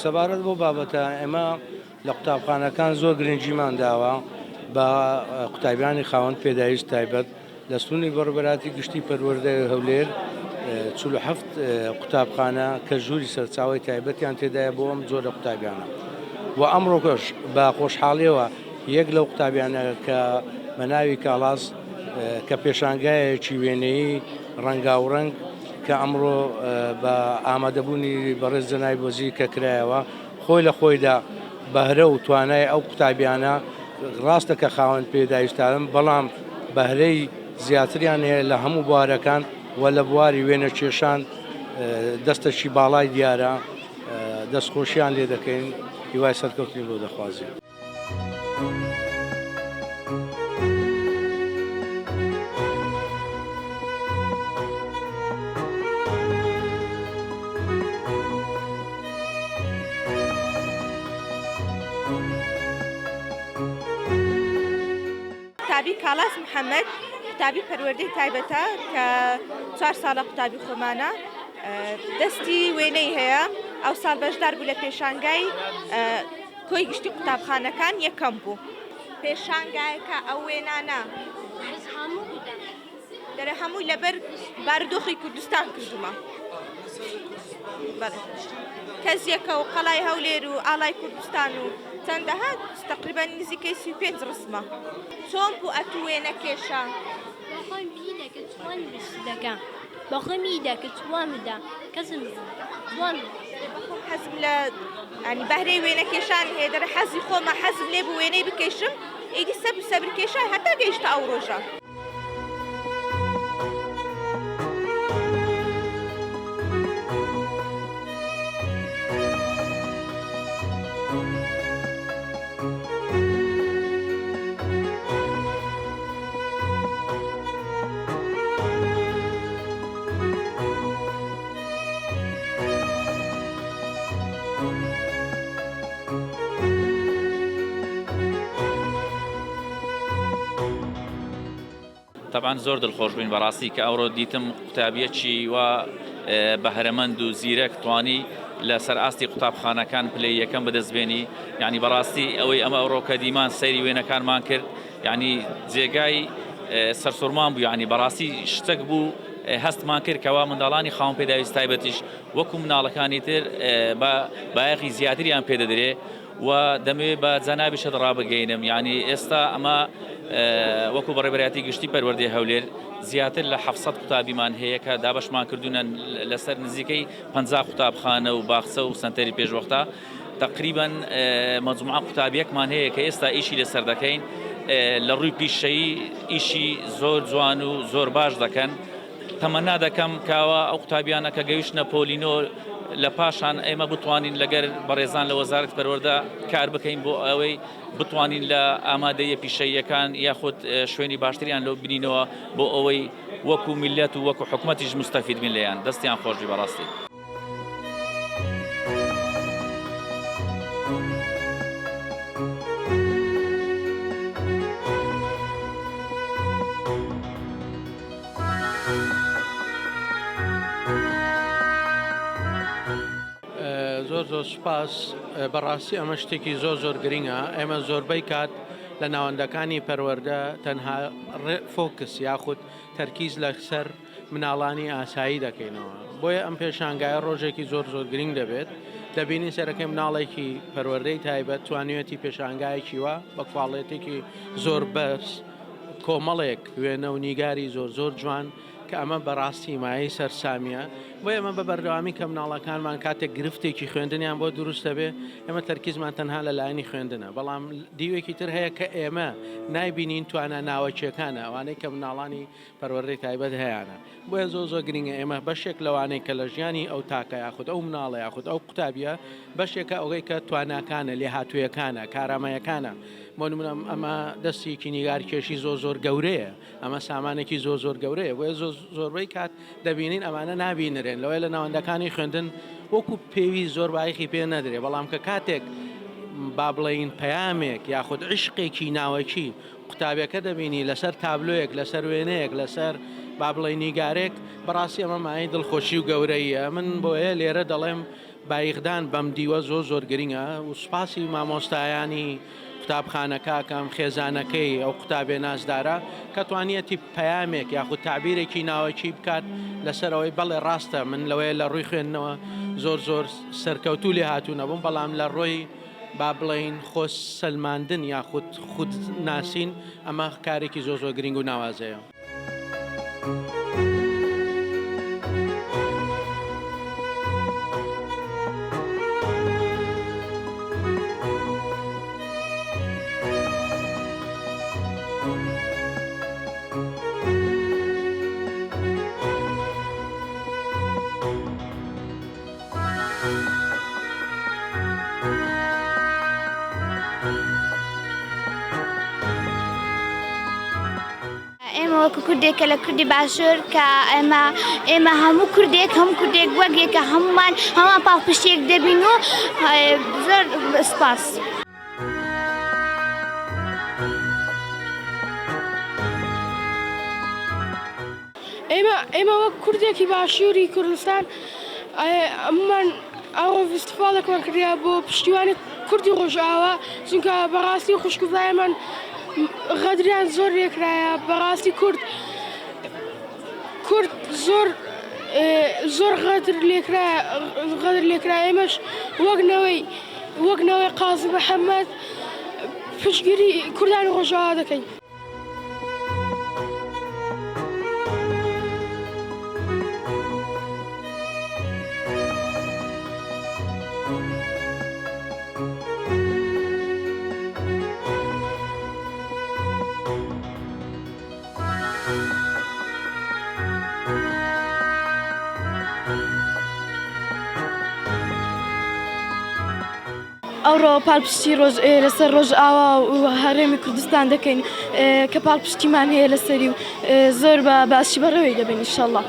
سەبارەت بۆ بابەتە ئێمە لە قوتابخانەکان زۆر گرنگیمان داوە بە قوتابیانی خاوەن پێداویست تایبەت لە سنووری بەڕێوەبەراتی گشتی پەروەردەی هەولێر 47 قوتابخانە کە ژووری سەرچاوی تایبەتیان تێدایە بۆ ئەم جۆرە قوتابیانە و ئەمڕۆکەش بە خۆشحاڵیەوە یەک لەو قوتابیانە کە بە ناوی کاڵاس کە پێشانگایەکی وێنەیی ڕەنگاوڕەنگ کە ئەمڕۆ بە ئامادەبوونی بەڕێز جەنابی وەزیر کە کرایەوە خۆی لە خۆیدا بەهرە و توانای ئەو قوتابیانە ڕاستە کە خاوەن پێداویستان بەڵام بەهرەی زیاتریان هەیە لە هەموو بوارەکان و لە بواری وێنە کێشان دەستەشی باڵای دیارە دەستخۆشییان لێ دەکەین هیوای سەرکەوتنی بۆ دەخوازیین. قوتابی کاڵاس محەممەد قوتابی پەروەردەی تایبەتە کە 4 ساڵە قوتابی خۆمانە دەستی وێنەی هەیە ئەو ساڵ بەشدار بوو لە پێشانگای کۆی گشتی قوتابخانەکان یەکەم بوو پێشانگایەکە ئەو وێنانە دەرە هەمووی لەبەر بارودۆخی کوردستان کردومە کەزیەکە و قەڵای هەولێر و ئاڵای کوردستان و چەندەها تقریبا نزیکەی 35 ڕسمە چۆن بوو ئەتو وێنە کێشە بەخۆی میدەکە چوان بەشدەکە بەخۆی میدەکە چوان بدا کەسم چوان حەزم لە ئەنی بەهرەی وێنە کێشان هەیە دەرە حەزی خۆمە حەزم لێ بوو وێنەی بکەیشم ئیدی سەبر کێشای هەتا گەیشتە ئەو ڕۆژە. طبعا زۆر دڵخۆش بووین بەڕاستی کە ئەوڕۆ دیتم قوتابیەکی وە بەهرەمەند و زیرەک توانی لە سەر ئاستی قوتابخانەکان پلەی یەکەم بەدەستبێنی یعنی بەڕاستی ئەوەی ئەمە ئەوڕۆ کە دیمان سەیری وێنەکانمان کرد یعنی جێگای سەرسوورمان بوو یعنی بەڕاستی شتێک بوو هەستمان کرد کەوا منداڵانی خاوەن پێداویست تایبەتیش وەکو مناڵەکانی تر بایەخی زیاتریان پێدەدرێ و دەمەوێت بە جەنابیشت ڕابگەینم یعنی ئێستا ئەمە وەکو بەڕێوەبەراتی گشتی پەروەردەی هەولێر زیاتر لە 700 قوتابیمان هەیە کە دابەشمان کردوونە لەسەر نزیکەی 50 قوتابخانە و باخچە و سنتەری پێشوەختە تقریبا مەجموعە قوتابیەکمان هەیە کە ئێستا ئیشی لەسەر دەکەین لە ڕووی پیشەیی ئیشی زۆر جوان و زۆر باش دەکەن تەمەنا دەکەم کاوە ئەو قوتابیانە کە گەیشتنە پۆلینۆ لە پاشان ئێمە بتوانین لەگەر بەڕێزان لە وەزارەت پەروەردە کار بکەین بۆ ئەوەی بتوانین لە ئامادەیە پیشەیەکان یاخود شوێنی باشتریان لەو بینینەوە بۆ ئەوەی وەکو میلەت و وەکو حکومەتیش مستەفید بین لێیان دەستیان خۆشی بەڕاستی. زۆر سوپاس بەڕاستی ئەمە شتێکی زۆر گرنگە ئێمە زۆربەی کات لە ناوەندەکانی پەروەردە تەنها فۆکس یاخود تەرکیز لەسەر مناڵانی ئاسایی دەکەینەوە بۆیە ئەم پێشانگایە ڕۆژێکی زۆر گرنگ دەبێت دەبینی سەرەکەی مناڵێکی پەروەردەی تایبەت توانێتی پێشانگایەکی وە بە کواڵێتێکی زۆر بەرز کۆمەڵێک وێنە و نیگاری زۆر جوان کە ئەمە بەڕاستی مایەی سەرسامیە بۆ ئێمە بە بەردەوامی کە مناڵەکانمان کاتێک گرفتێکی خوێندنیان بۆ دروستە بێ ئێمە تەرکیزمان تەنها لە لایەنی خوێندنە بەڵام دیوێکی تر هەیە کە ئێمە نایبینین توانە ناوەچیەکانە ئەوانەی کە مناڵانی پەروەردەی تایبەت هەیەە بۆیە زۆر گرنگە ئێمە بەشێک لەوانەی کە لە ژیانی ئەو تاکە یاخود ئەو مناڵە یاخود ئەو قوتابیە بەشێکە ئەوەی کە تواناکانە لێهاتوویەکانە کارامەیەکانە بۆ نمونە ئەمە دەستێکی نیگارکێشی زۆر گەورەیە ئەمە سامانێکی زۆر گەورەیە بۆیە زۆربەی کات دەبینین ئەمانە نابینرێن لەوەی لە ناوەندەکانی خوێندن وەکو پێوی زۆر بایخی پێ نەدرێ بەڵام کە کاتێک با بڵێین پەیامێک یاخود عشقێکی ناوەکی قوتابیەکە دەبینی لەسەر تابلۆیەک لەسەر وێنەیەک لەسەر با بڵێ نیگارێک بەڕاستی ئەمە مای دڵخۆشی و گەورەیە من بۆیە لێرە دەڵێم بایخدان بەم دیوە زۆر گرنگە و سوپاسی مامۆستایانی قوتابخانەکەکەم خێزانەکەی ئەو قوتابێ نازدارە کە توانیەتی پەیامێک یاخود تعبیرێکی ناوەکی بکات لەسەرەوەی بەڵێ ڕاستە من لەوەیە لە ڕووی خوێندنەوە زۆر سەرکەوتوو لێ هاتوو نەبووم بەڵام لە ڕۆی با بڵین خۆ سەلماندن یاخود خود ناسین ئەمە کارێکی زۆر گرنگ و ناوازەیە. ئێمە وەکو کوردێکە لە کوردی باشوور کە ئێمە هەموو کوردێک وەکێکە هەمان پاڵپشتێک دەبین و زۆر سپاس. ئێمە وەک کوردێکی باشووری کوردستان ئەممان ئەوە فستیڤالێکمان کردیا بۆ پشتیوانی کوردی ڕۆژئاوا چونکە بەڕاستی خوشکەوایەمان غەدریان زۆر لێکرایە بەڕاستی کورد زۆر غەدر لێکرا ئێمەش وەکنەوەی قازم محەممەد پشتگیری کوردانی ڕۆژئاوا دەکەین. ئەوڕۆ پاڵپشتی لەسەر ڕۆژئاوا و هەرێمی کوردستان دەکەین کە پاڵپشتیمان هەیە لەسەری و زۆر بە باسی بەڕەوەی دەبین ئینشەڵڵا.